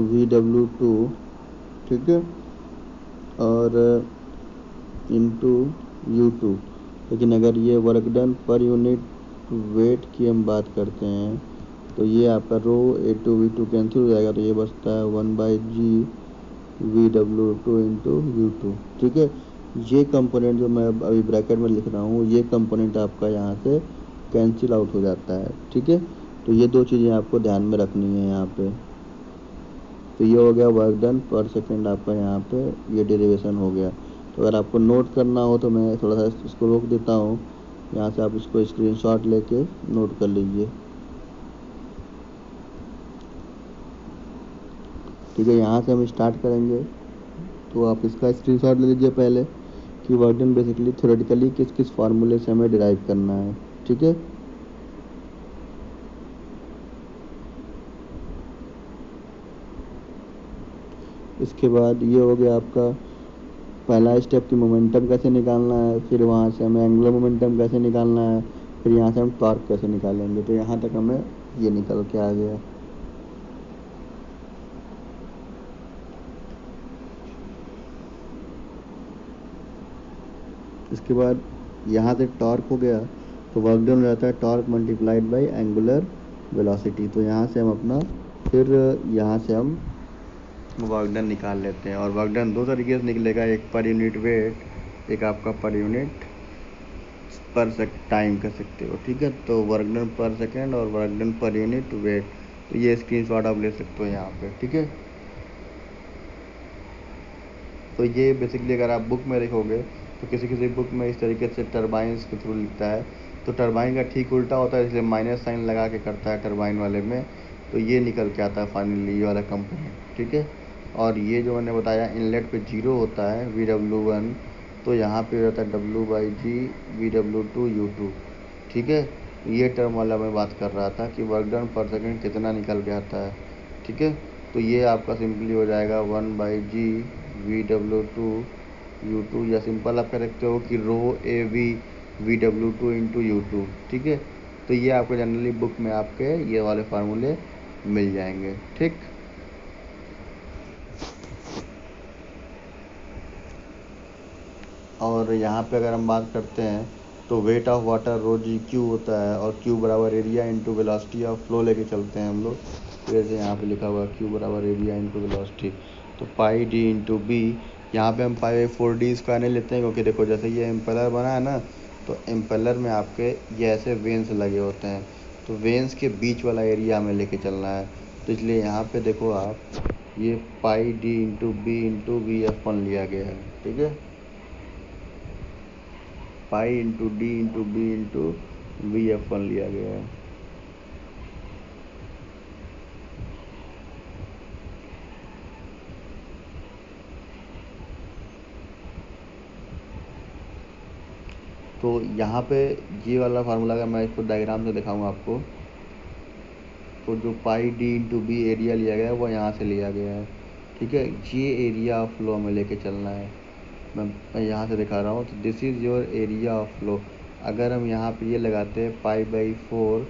VW2, ठीक है, और इंटू U2। लेकिन अगर ये work done per unit weight की हम बात करते हैं तो ये आपका रो A2V2 कैंसिल हो जाएगा, तो ये बचता है 1/g VW2 इंटू U2। ठीक है, ये कंपोनेंट जो मैं अभी ब्रैकेट में लिख रहा हूँ, ये कंपोनेंट आपका यहाँ से कैंसिल आउट हो जाता है। ठीक है, तो ये दो चीज़ें आपको ध्यान में रखनी है यहाँ पे। तो ये हो गया वर्क डन पर सेकेंड आपका, यहाँ पे ये डेरिवेशन हो गया। तो अगर आपको नोट करना हो तो मैं थोड़ा सा इसको रोक देता हूँ, यहाँ से आप इसको स्क्रीनशॉट लेके नोट कर लीजिए। ठीक है, यहाँ से हम स्टार्ट करेंगे, तो आप इसका स्क्रीनशॉट ले लीजिए पहले कि वर्क डन बेसिकली थ्योरेटिकली किस किस फार्मूले से हमें डिराइव करना है। ठीक है, इसके बाद ये हो गया आपका पहला स्टेप कि मोमेंटम कैसे निकालना है, फिर वहाँ से हमें एंगुलर मोमेंटम कैसे निकालना है, फिर यहाँ से हम टॉर्क कैसे निकालेंगे। तो यहाँ तक हमें ये निकल के आ गया। इसके बाद यहाँ से टॉर्क हो गया, तो वर्क डन हो जाता है torque multiplied by angular velocity. तो यहाँ से हम अपना फिर यहाँ से हम वर्क डन निकाल लेते हैं, और वर्क डन दो तरीके से निकलेगा, एक पर यूनिट वेट, एक आपका पर यूनिट पर टाइम कर सकते हो। ठीक है, तो वर्क डन पर सेकेंड और work done per unit weight, तो ये स्क्रीनशॉट आप ले सकते हो यहाँ पे। ठीक है, तो ये बेसिकली अगर आप बुक में देखोगे तो किसी किसी बुक में इस तरीके से टरबाइंस के थ्रू लिखता है, तो टरबाइन का ठीक उल्टा होता है, इसलिए माइनस साइन लगा के करता है टरबाइन वाले में, तो ये निकल के आता है फाइनली ये वाला कंपोनेंट। ठीक है, और ये जो मैंने बताया इनलेट पे 0 होता है VW1, तो यहाँ पे रहता है W/g VW2 U2। ठीक है, ये टर्म वाला मैं बात कर रहा था कि वर्क डन पर सेकेंड कितना निकल के आता है। ठीक है, तो ये आपका सिंपली हो जाएगा 1/g VW2 U2, या सिंपल आप कह सकते हो कि रो AV VW2 इंटू U2। ठीक है, तो ये आपको जनरली बुक में आपके ये वाले फार्मूले मिल जाएंगे। ठीक, और यहाँ पे अगर हम बात करते हैं तो weight of water rho g Q होता है, और क्यू बराबर area into velocity of flow लेके चलते हैं हम लोग। तो जैसे यहाँ पे लिखा हुआ है क्यू बराबर एरिया इंटू वेलोसिटी, तो पाई डी इंटू बी। यहाँ पे हम पाई 4d स्क्वायर नहीं लेते हैं, क्योंकि देखो जैसे ये एम्पेलर बना है ना, तो एम्पेलर में आपके ये ऐसे वेन्स लगे होते हैं, तो वेन्स के बीच वाला एरिया हमें लेके चलना है। तो इसलिए यहाँ पे देखो आप, ये pi D into V F one लिया गया है, ठीक है। Pi into D into B into V F one लिया गया है। तो यहाँ पे ये वाला फार्मूला का मैं इसको डायग्राम से दिखाऊंगा आपको। तो जो पाई डी इंटू बी एरिया लिया गया है वो यहाँ से लिया गया है, ठीक है। ये एरिया ऑफ फ्लो में लेके चलना है। मैं यहाँ से दिखा रहा हूँ, तो this is your area of flow. अगर हम यहाँ पे ये लगाते हैं पाई बाई 4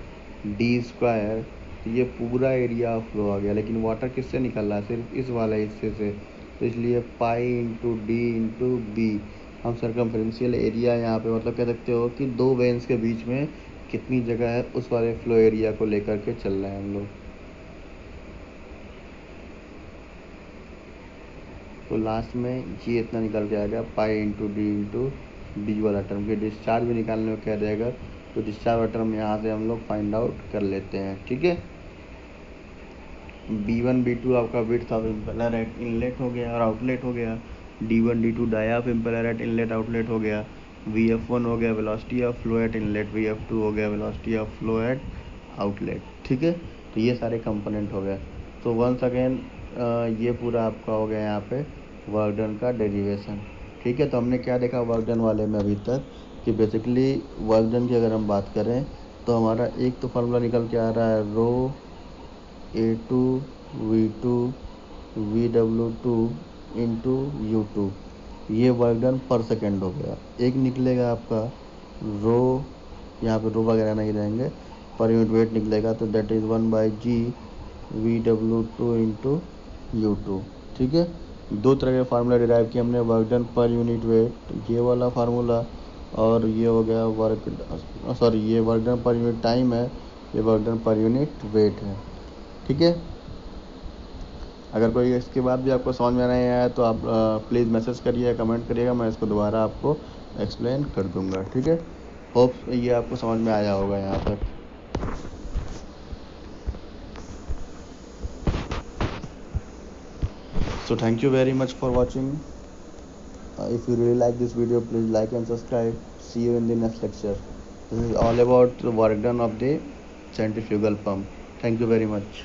डी स्क्वायर, तो ये पूरा एरिया ऑफ फ्लो आ गया, लेकिन वाटर किससे निकल रहा है, सिर्फ इस वाले हिस्से से। तो इसलिए pi into D into B, हम सर्कमफ्रेंशियल एरिया यहाँ पे मतलब कह सकते हो कि दो वेन्स के बीच में कितनी जगह है उस वाले फ्लो एरिया को लेकर के चल रहे हैं हम लोग। तो लास्ट में ये इतना निकल के आएगा पाई इंटू डी वाला टर्म के डिस्चार्ज भी निकालने को कह देगा, तो डिस्चार्ज वाला टर्म यहाँ से हम लोग फाइंड आउट कर लेते हैं, ठीक है। B1 B2 आपका width of impeller at inlet हो गया और आउटलेट हो गया। D1 D2 dia of impeller at inlet outlet हो गया। VF1 हो गया velocity of flow at inlet, VF2 हो गया velocity of flow at outlet, ठीक है। तो ये सारे कंपोनेंट हो गए। तो वंस अगेन ये पूरा आपका हो गया यहाँ पे वर्क डन का डेरिवेशन, ठीक है। तो हमने क्या देखा वर्क डन वाले में अभी तक, कि बेसिकली वर्क डन की अगर हम बात करें तो हमारा एक तो फार्मूला निकल के आ रहा है रो A2 V2 VW2 into U2, ये वर्क डन पर सेकेंड हो गया। एक निकलेगा आपका रो, यहाँ पे रो वगैरह नहीं रहेंगे, पर यूनिट वेट निकलेगा, तो that is 1/g VW2 into U2, ठीक है। दो तरह के फार्मूला डिराइव किए हमने, work done per unit weight ये वाला फार्मूला, और ये हो गया ये work done per unit time है, ये work done per unit weight है, ठीक है। अगर कोई इसके बाद भी आपको समझ में नहीं आया तो आप प्लीज़ मैसेज करिए, कमेंट करिएगा, मैं इसको दोबारा आपको एक्सप्लेन कर दूंगा, ठीक है। होप ये आपको समझ में आया होगा यहाँ तक। So thank you very much for watching. If you really like this video, please like and subscribe. See you in the next lecture. This is all about the work done of the centrifugal pump. Thank you very much.